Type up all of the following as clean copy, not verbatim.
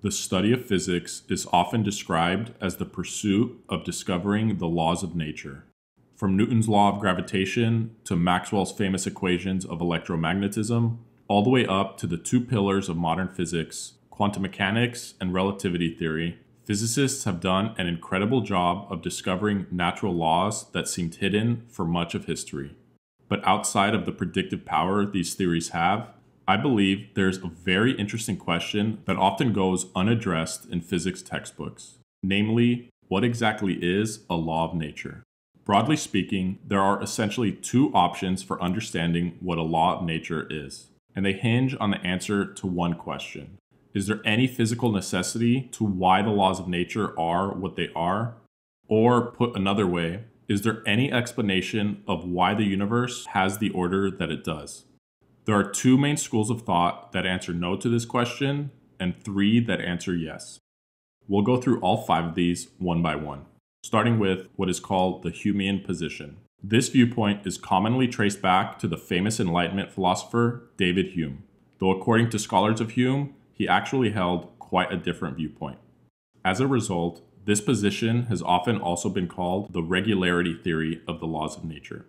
The study of physics is often described as the pursuit of discovering the laws of nature. From Newton's law of gravitation to Maxwell's famous equations of electromagnetism, all the way up to the two pillars of modern physics, quantum mechanics and relativity theory, physicists have done an incredible job of discovering natural laws that seemed hidden for much of history. But outside of the predictive power these theories have, I believe there's a very interesting question that often goes unaddressed in physics textbooks. Namely, what exactly is a law of nature? Broadly speaking, there are essentially two options for understanding what a law of nature is, and they hinge on the answer to one question. Is there any physical necessity to why the laws of nature are what they are? Or, put another way, is there any explanation of why the universe has the order that it does? There are two main schools of thought that answer no to this question, and three that answer yes. We'll go through all five of these one by one, starting with what is called the Humean position. This viewpoint is commonly traced back to the famous Enlightenment philosopher David Hume, though according to scholars of Hume, he actually held quite a different viewpoint. As a result, this position has often also been called the regularity theory of the laws of nature.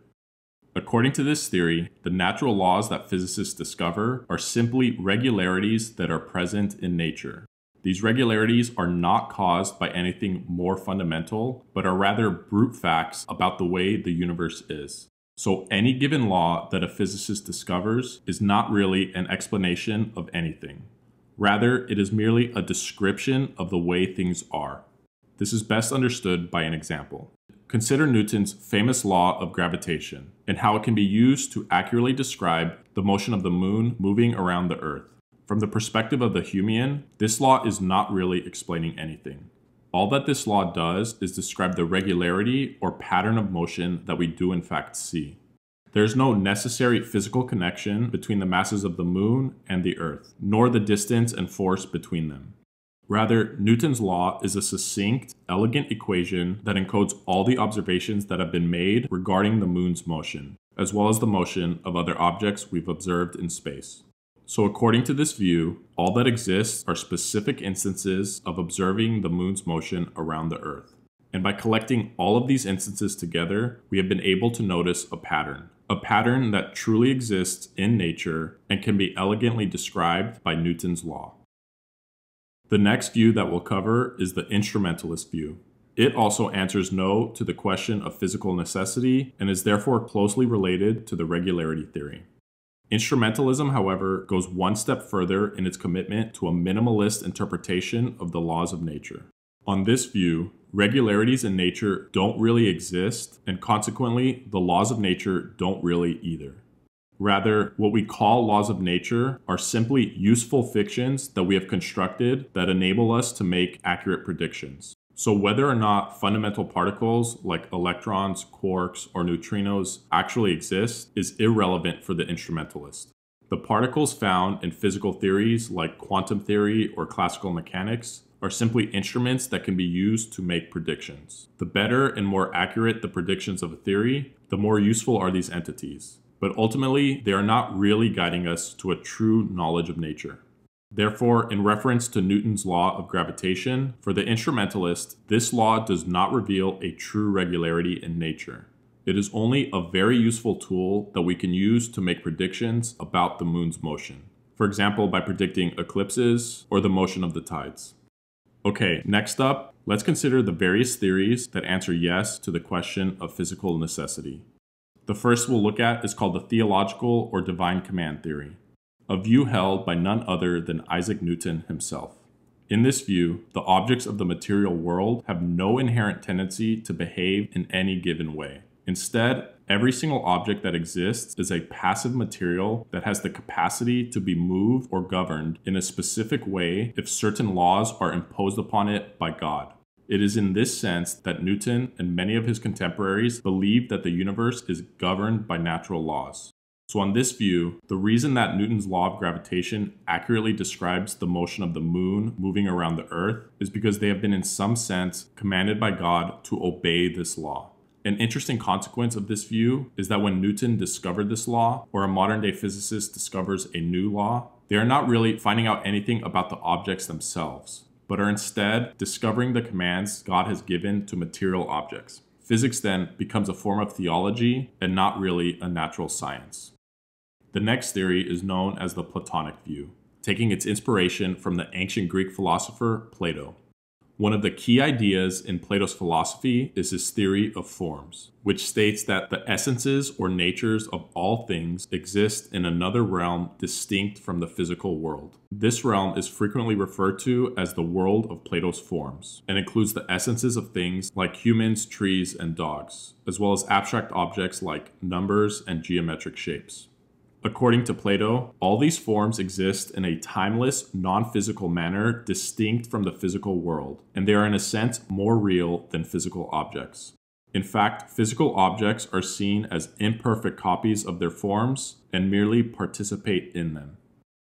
According to this theory, the natural laws that physicists discover are simply regularities that are present in nature. These regularities are not caused by anything more fundamental, but are rather brute facts about the way the universe is. So any given law that a physicist discovers is not really an explanation of anything. Rather, it is merely a description of the way things are. This is best understood by an example. Consider Newton's famous law of gravitation and how it can be used to accurately describe the motion of the moon moving around the Earth. From the perspective of the Humean, this law is not really explaining anything. All that this law does is describe the regularity or pattern of motion that we do in fact see. There is no necessary physical connection between the masses of the moon and the Earth, nor the distance and force between them. Rather, Newton's law is a succinct, elegant equation that encodes all the observations that have been made regarding the moon's motion, as well as the motion of other objects we've observed in space. So according to this view, all that exists are specific instances of observing the moon's motion around the Earth. And by collecting all of these instances together, we have been able to notice a pattern that truly exists in nature and can be elegantly described by Newton's law. The next view that we'll cover is the instrumentalist view. It also answers no to the question of physical necessity and is therefore closely related to the regularity theory. Instrumentalism, however, goes one step further in its commitment to a minimalist interpretation of the laws of nature. On this view, regularities in nature don't really exist, and consequently, the laws of nature don't really either. Rather, what we call laws of nature are simply useful fictions that we have constructed that enable us to make accurate predictions. So whether or not fundamental particles like electrons, quarks, or neutrinos actually exist is irrelevant for the instrumentalist. The particles found in physical theories like quantum theory or classical mechanics are simply instruments that can be used to make predictions. The better and more accurate the predictions of a theory, the more useful are these entities. But ultimately, they are not really guiding us to a true knowledge of nature. Therefore, in reference to Newton's law of gravitation, for the instrumentalist, this law does not reveal a true regularity in nature. It is only a very useful tool that we can use to make predictions about the moon's motion. For example, by predicting eclipses or the motion of the tides. Okay, next up, let's consider the various theories that answer yes to the question of physical necessity. The first we'll look at is called the theological or divine command theory, a view held by none other than Isaac Newton himself. In this view, the objects of the material world have no inherent tendency to behave in any given way. Instead, every single object that exists is a passive material that has the capacity to be moved or governed in a specific way if certain laws are imposed upon it by God. It is in this sense that Newton and many of his contemporaries believe that the universe is governed by natural laws. So on this view, the reason that Newton's law of gravitation accurately describes the motion of the moon moving around the Earth is because they have been in some sense commanded by God to obey this law. An interesting consequence of this view is that when Newton discovered this law, or a modern-day physicist discovers a new law, They are not really finding out anything about the objects themselves, but are instead discovering the commands God has given to material objects. Physics then becomes a form of theology and not really a natural science. The next theory is known as the Platonic view, taking its inspiration from the ancient Greek philosopher Plato. One of the key ideas in Plato's philosophy is his theory of forms, which states that the essences or natures of all things exist in another realm distinct from the physical world. This realm is frequently referred to as the world of Plato's forms, and includes the essences of things like humans, trees, and dogs, as well as abstract objects like numbers and geometric shapes. According to Plato, all these forms exist in a timeless, non-physical manner distinct from the physical world, and they are in a sense more real than physical objects. In fact, physical objects are seen as imperfect copies of their forms and merely participate in them.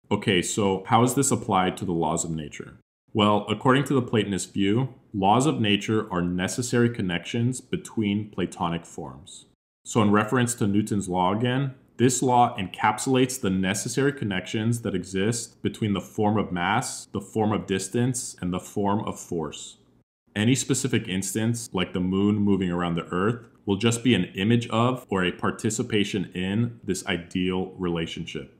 Okay, so how is this applied to the laws of nature? Well, according to the Platonist view, laws of nature are necessary connections between Platonic forms. So in reference to Newton's law again, this law encapsulates the necessary connections that exist between the form of mass, the form of distance, and the form of force. Any specific instance, like the moon moving around the Earth, will just be an image of or a participation in this ideal relationship.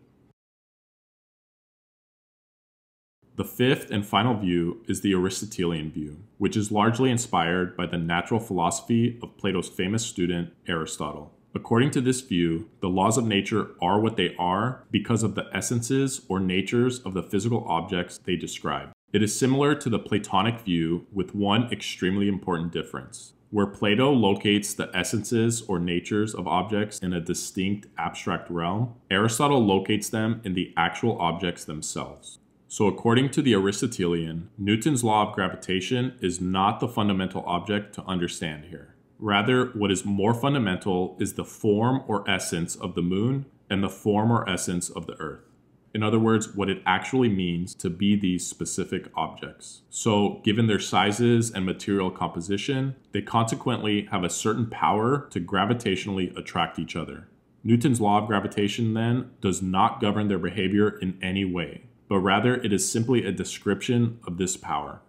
The fifth and final view is the Aristotelian view, which is largely inspired by the natural philosophy of Plato's famous student, Aristotle. According to this view, the laws of nature are what they are because of the essences or natures of the physical objects they describe. It is similar to the Platonic view with one extremely important difference. Where Plato locates the essences or natures of objects in a distinct abstract realm, Aristotle locates them in the actual objects themselves. So according to the Aristotelian, Newton's law of gravitation is not the fundamental object to understand here. Rather, what is more fundamental is the form or essence of the moon and the form or essence of the Earth. In other words, what it actually means to be these specific objects. So, given their sizes and material composition, they consequently have a certain power to gravitationally attract each other. Newton's law of gravitation, then, does not govern their behavior in any way, but rather it is simply a description of this power.